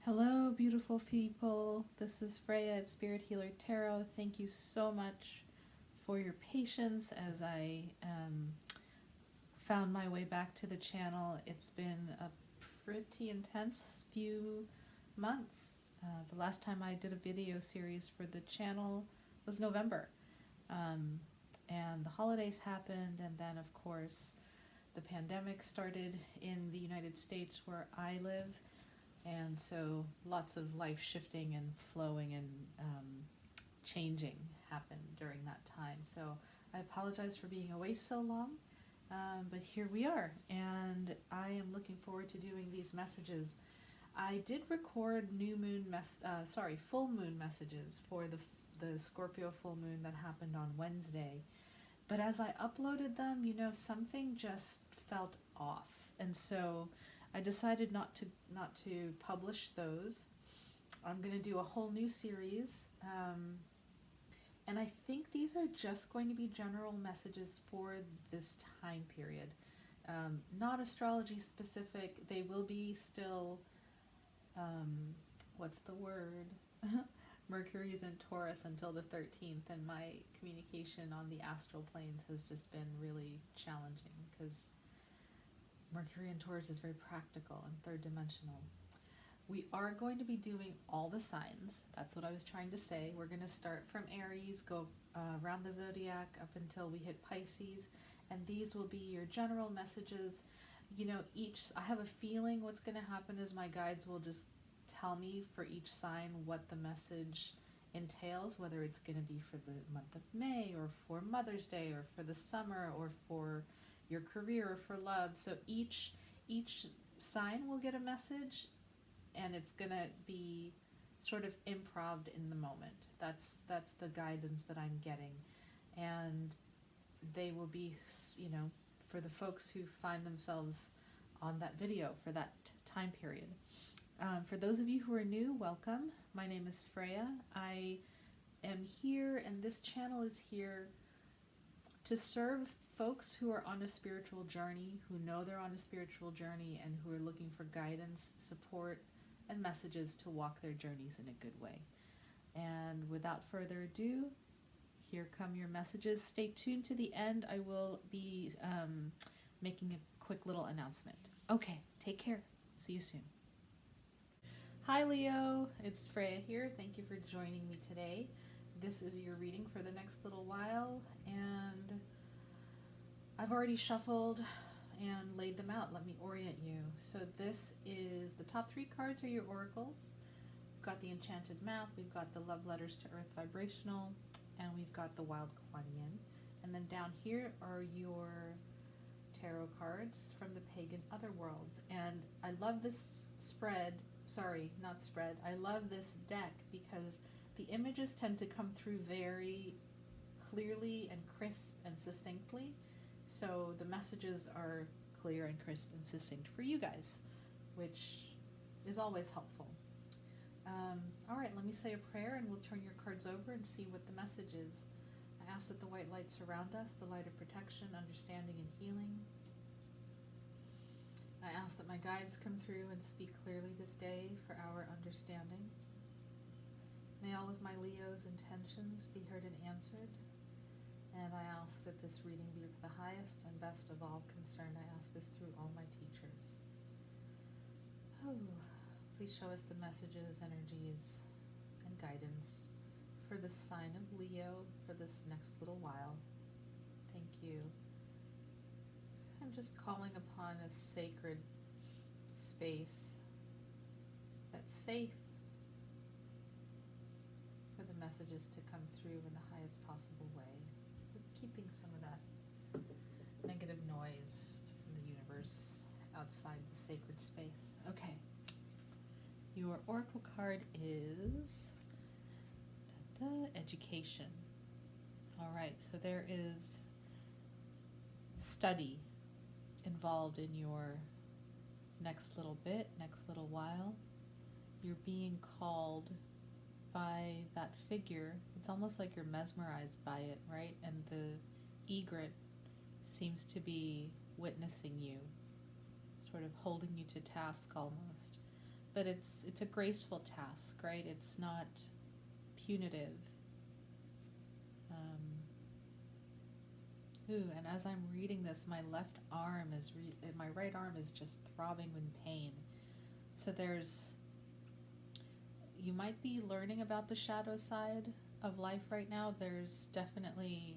Hello, beautiful people. This is Freya at Spirit Healer Tarot. Thank you so much for your patience as I found my way back to the channel. It's been a pretty intense few months. The last time I did a video series for the channel was November. And the holidays happened, and then, of course, the pandemic started in the United States where I live. And so lots of life shifting and flowing and changing happened during that time. So I apologize for being away so long, but here we are. And I am looking forward to doing these messages. I did record full moon messages for the Scorpio full moon that happened on Wednesday. But as I uploaded them, something just felt off. And so I decided not to publish those. I'm going to do a whole new series, and I think these are just going to be general messages for this time period, not astrology specific. They will be still, what's the word? Mercury is in Taurus until the 13th, and my communication on the astral planes has just been really challenging because Mercury in Taurus is very practical and third dimensional. We are going to be doing all the signs. That's what I was trying to say. We're going to start from Aries, go around the zodiac up until we hit Pisces, and these will be your general messages. I have a feeling what's going to happen is my guides will just tell me for each sign what the message entails, whether it's going to be for the month of May or for Mother's Day or for the summer or for your career or for love. So each sign will get a message, and it's gonna be sort of improv in the moment. That's the guidance that I'm getting, and they will be, for the folks who find themselves on that video for that time period. For those of you who are new, welcome. My name is Freya. I am here, and this channel is here to serve folks who are on a spiritual journey, who know they're on a spiritual journey, and who are looking for guidance, support, and messages to walk their journeys in a good way. And without further ado, here come your messages. Stay tuned to the end. I will be making a quick little announcement. Okay, take care. See you soon. Hi Leo, it's Freya here. Thank you for joining me today. This is your reading for the next little while, and I've already shuffled and laid them out. Let me orient you. So this is the top 3 cards are your oracles. We've got the Enchanted Map, we've got the Love Letters to Earth Vibrational, and we've got the Wild Kuan Yin. And then down here are your tarot cards from the Pagan Otherworlds. And I love this I love this deck because the images tend to come through very clearly and crisp and succinctly. So the messages are clear and crisp and succinct for you guys, which is always helpful. All right, let me say a prayer and we'll turn your cards over and see what the message is. I ask that the white light surround us, the light of protection, understanding, and healing. I ask that my guides come through and speak clearly this day for our understanding. May all of my Leo's intentions be heard and answered. And I ask that this reading be for the highest and best of all concern. I ask this through all my teachers. Oh, please show us the messages, energies, and guidance for the sign of Leo for this next little while. Thank you. I'm just calling upon a sacred space that's safe for the messages to come through in the highest possible way. Just keeping some of that negative noise from the universe outside the sacred space. Okay. Your oracle card is education. All right, so there is study involved in your next little while. You're being called by that figure. It's almost like you're mesmerized by it, right? And the egret seems to be witnessing you, sort of holding you to task almost. but it's a graceful task, right? It's not punitive. And as I'm reading this, my left arm is my right arm is just throbbing with pain. So you might be learning about the shadow side of life right now. There's definitely,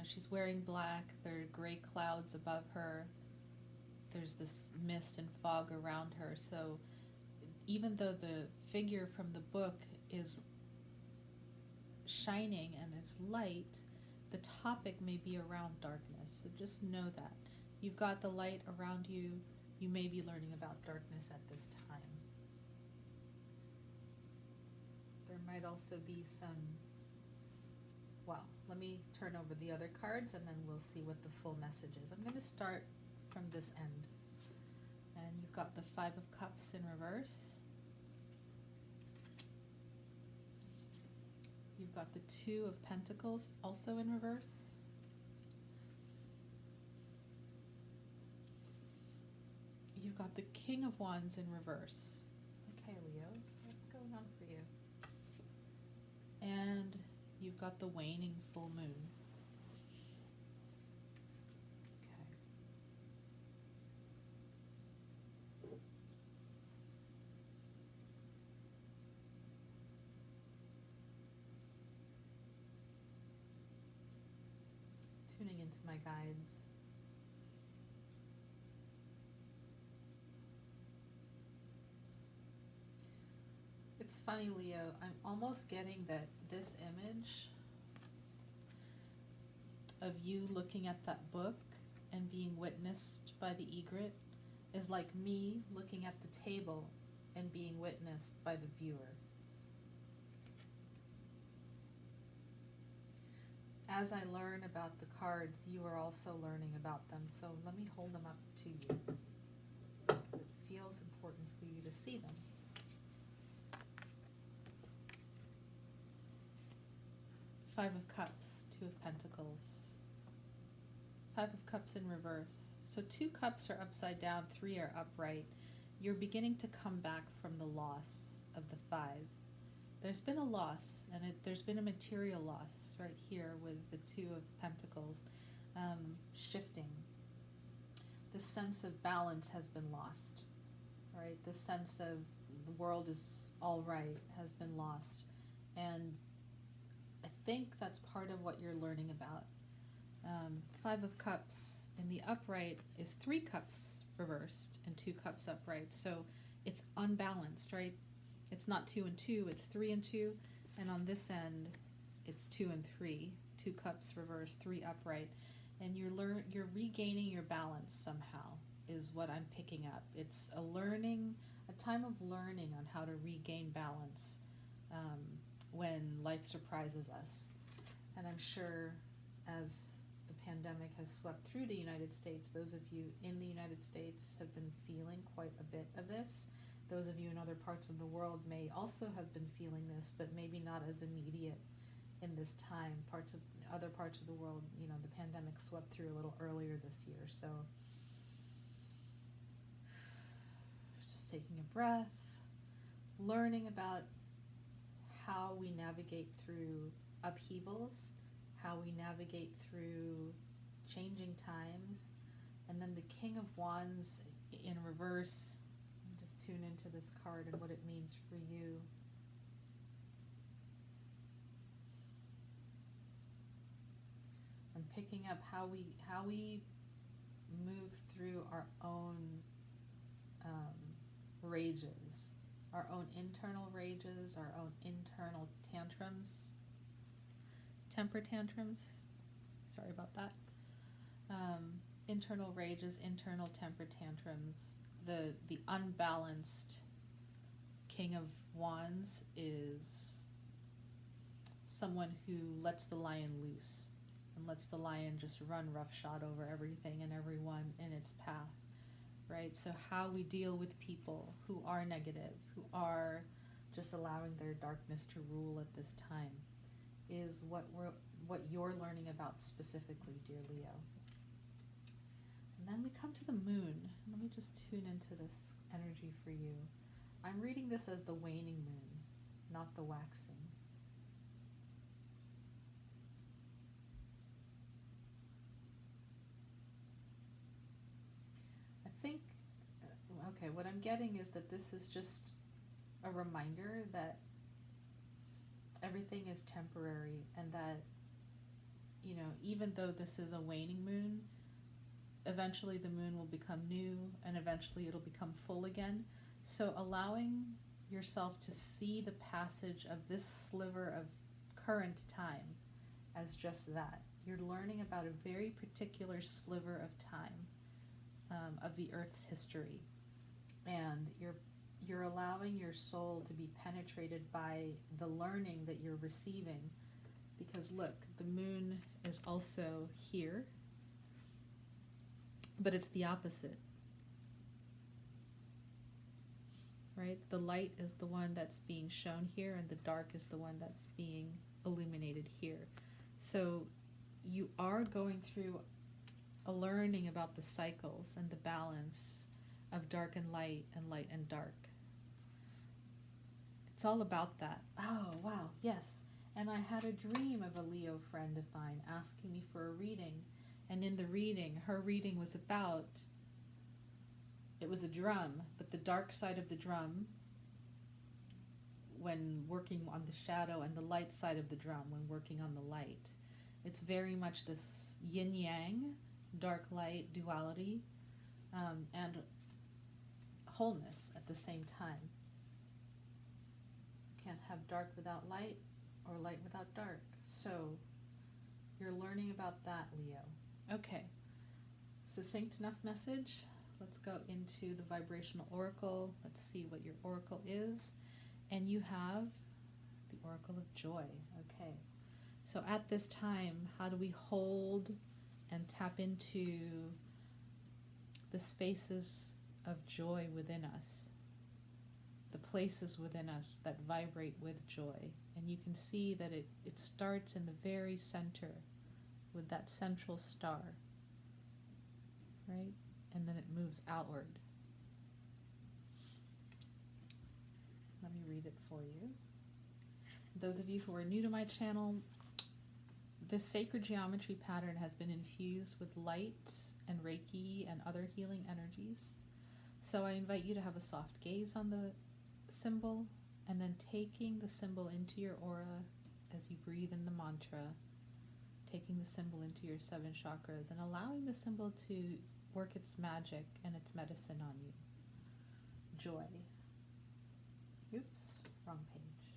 she's wearing black. There are gray clouds above her. There's this mist and fog around her. So even though the figure from the book is shining and is light, the topic may be around darkness. So just know that. You've got the light around you. You may be learning about darkness at this time. There might also be let me turn over the other cards and then we'll see what the full message is. I'm going to start from this end. And you've got the Five of Cups in reverse. You've got the Two of Pentacles also in reverse. You've got the King of Wands in reverse. Okay, Leo, what's going on for you? And you've got the waning full moon. Tuning into my guides. It's funny, Leo, I'm almost getting that this image of you looking at that book and being witnessed by the egret is like me looking at the table and being witnessed by the viewer. As I learn about the cards, you are also learning about them. So let me hold them up to you, because it feels important for you to see them. Five of Cups, Two of Pentacles. Five of Cups in reverse. So 2 cups are upside down, 3 are upright. You're beginning to come back from the loss of the 5. There's been a loss, and there's been a material loss right here with the Two of Pentacles shifting. The sense of balance has been lost, right? The sense of the world is all right has been lost. And I think that's part of what you're learning about. 5 of Cups in the upright is 3 cups reversed and 2 cups upright. So it's unbalanced, right? It's not 2 and 2, it's 3 and 2. And on this end, it's 2 and 3. 2 cups reversed, 3 upright. And you're regaining your balance somehow, is what I'm picking up. It's a time of learning on how to regain balance when life surprises us. And I'm sure as the pandemic has swept through the United States, those of you in the United States have been feeling quite a bit of this. Those of you in other parts of the world may also have been feeling this, but maybe not as immediate in this time. Other parts of the world, the pandemic swept through a little earlier this year. So just taking a breath, learning about how we navigate through upheavals, how we navigate through changing times, and then the King of Wands in reverse. Just tune into this card and what it means for you. I'm picking up how we move through our own rages, our own internal rages, our own internal tantrums, temper tantrums. Sorry about that. Internal rages, internal temper tantrums. The unbalanced King of Wands is someone who lets the lion loose and lets the lion just run roughshod over everything and everyone in its path, right? So how we deal with people who are negative, who are just allowing their darkness to rule at this time, is what you're learning about specifically, dear Leo. And then we come to the moon. Let me just tune into this energy for you. I'm reading this as the waning moon, not the waxing. I think, okay, what I'm getting is that this is just a reminder that everything is temporary, and that, you know, even though this is a waning moon, eventually the moon will become new, and eventually it'll become full again. So allowing yourself to see the passage of this sliver of current time as just that. You're learning about a very particular sliver of time, of the Earth's history, and you're allowing your soul to be penetrated by the learning that you're receiving. Because look, the moon is also here, but it's the opposite, right? The light is the one that's being shown here, and the dark is the one that's being illuminated here. So you are going through a learning about the cycles and the balance of dark and light and dark. It's all about that. Oh, wow, yes. And I had a dream of a Leo friend of mine asking me for a reading. And in the reading, her reading was about, it was a drum, but the dark side of the drum when working on the shadow, and the light side of the drum when working on the light. It's very much this yin-yang, dark light duality, and wholeness at the same time. You can't have dark without light, or light without dark. So you're learning about that, Leo. Okay, succinct enough message. Let's go into the vibrational oracle. Let's see what your oracle is. And you have the oracle of joy. Okay, so at this time, how do we hold and tap into the spaces of joy within us, the places within us that vibrate with joy? And you can see that it starts in the very center with that central star, right? And then it moves outward. Let me read it for you. Those of you who are new to my channel, this sacred geometry pattern has been infused with light and Reiki and other healing energies. So I invite you to have a soft gaze on the symbol, and then taking the symbol into your aura as you breathe in the mantra, taking the symbol into your 7 chakras, and allowing the symbol to work its magic and its medicine on you. Joy. Oops, wrong page.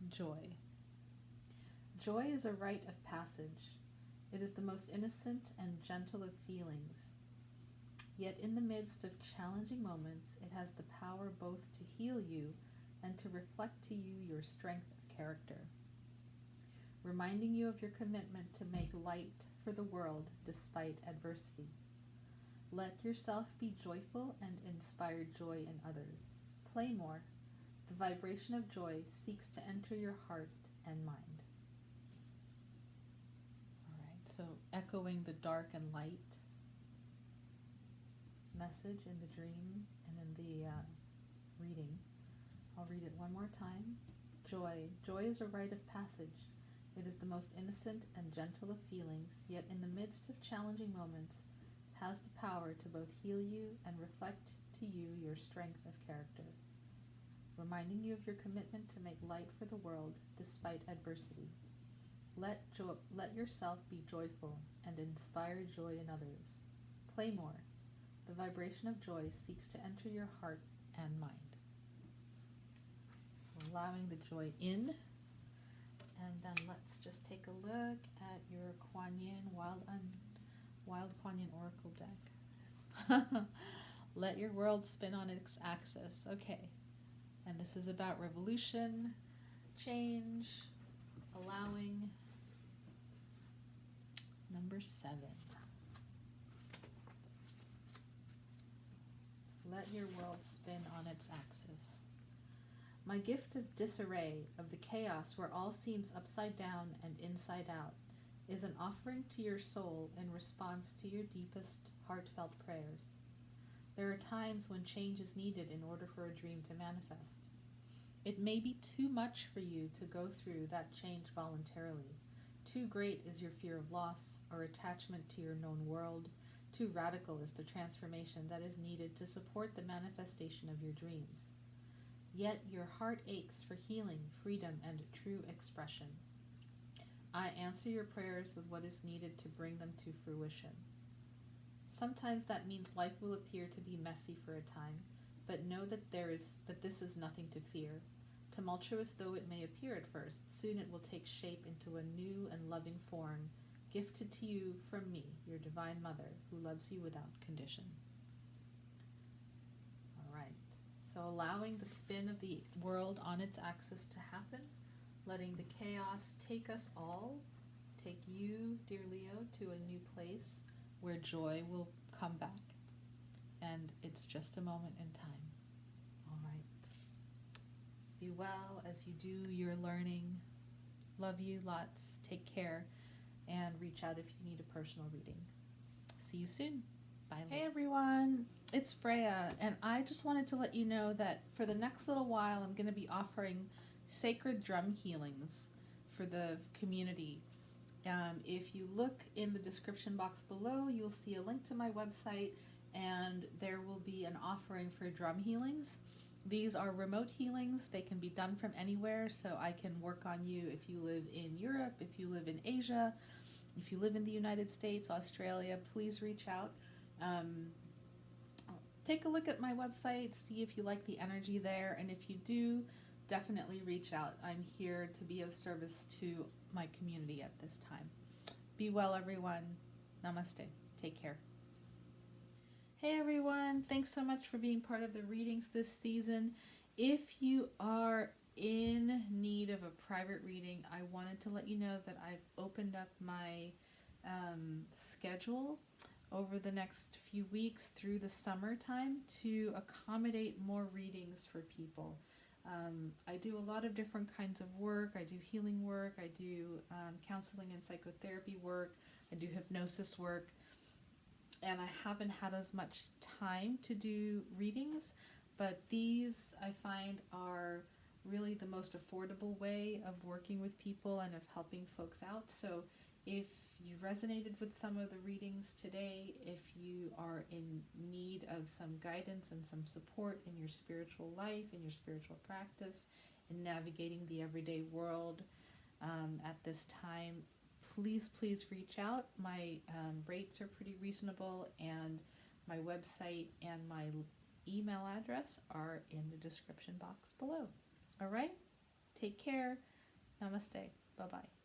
Joy. Joy is a rite of passage. It is the most innocent and gentle of feelings. Yet in the midst of challenging moments, it has the power both to heal you and to reflect to you your strength of character, reminding you of your commitment to make light for the world despite adversity. Let yourself be joyful and inspire joy in others. Play more. The vibration of joy seeks to enter your heart and mind. All right, so echoing the dark and light message in the dream and in the reading. I'll read it one more time. Joy. Joy is a rite of passage. It is the most innocent and gentle of feelings, yet in the midst of challenging moments, has the power to both heal you and reflect to you your strength of character, reminding you of your commitment to make light for the world despite adversity. Let yourself be joyful and inspire joy in others. Play more. The vibration of joy seeks to enter your heart and mind. So allowing the joy in. And then let's just take a look at your Kuan Yin, Wild Kuan Yin Oracle deck. Let your world spin on its axis. Okay. And this is about revolution, change, allowing. Number 7. Let your world spin on its axis. My gift of disarray, of the chaos where all seems upside down and inside out, is an offering to your soul in response to your deepest heartfelt prayers. There are times when change is needed in order for a dream to manifest. It may be too much for you to go through that change voluntarily. Too great is your fear of loss or attachment to your known world. Too radical is the transformation that is needed to support the manifestation of your dreams. Yet your heart aches for healing, freedom, and true expression. I answer your prayers with what is needed to bring them to fruition. Sometimes that means life will appear to be messy for a time, but know that this is nothing to fear. Tumultuous though it may appear at first, soon it will take shape into a new and loving form, gifted to you from me, your Divine Mother, who loves you without condition. All right, so allowing the spin of the world on its axis to happen, letting the chaos take us all, take you, dear Leo, to a new place where joy will come back. And it's just a moment in time. All right. Be well as you do your learning. Love you lots. Take care. And reach out if you need a personal reading. See you soon. Bye. Hey everyone. It's Freya. And I just wanted to let you know that for the next little while, I'm going to be offering sacred drum healings for the community. If you look in the description box below, you'll see a link to my website, and there will be an offering for drum healings. These are remote healings. They can be done from anywhere, so I can work on you if you live in Europe, if you live in Asia, if you live in the United States, Australia. Please reach out. Take a look at my website, see if you like the energy there, and if you do, definitely reach out. I'm here to be of service to my community at this time. Be well, everyone. Namaste. Take care. Hey, everyone. Thanks so much for being part of the readings this season. If you are in need of a private reading, I wanted to let you know that I've opened up my schedule over the next few weeks through the summertime to accommodate more readings for people. I do a lot of different kinds of work. I do healing work. I do counseling and psychotherapy work. I do hypnosis work. And I haven't had as much time to do readings, but these I find are really the most affordable way of working with people and of helping folks out. So if you resonated with some of the readings today, if you are in need of some guidance and some support in your spiritual life, in your spiritual practice, in navigating the everyday world at this time, please reach out. My rates are pretty reasonable, and my website and my email address are in the description box below. All right? Take care. Namaste. Bye-bye.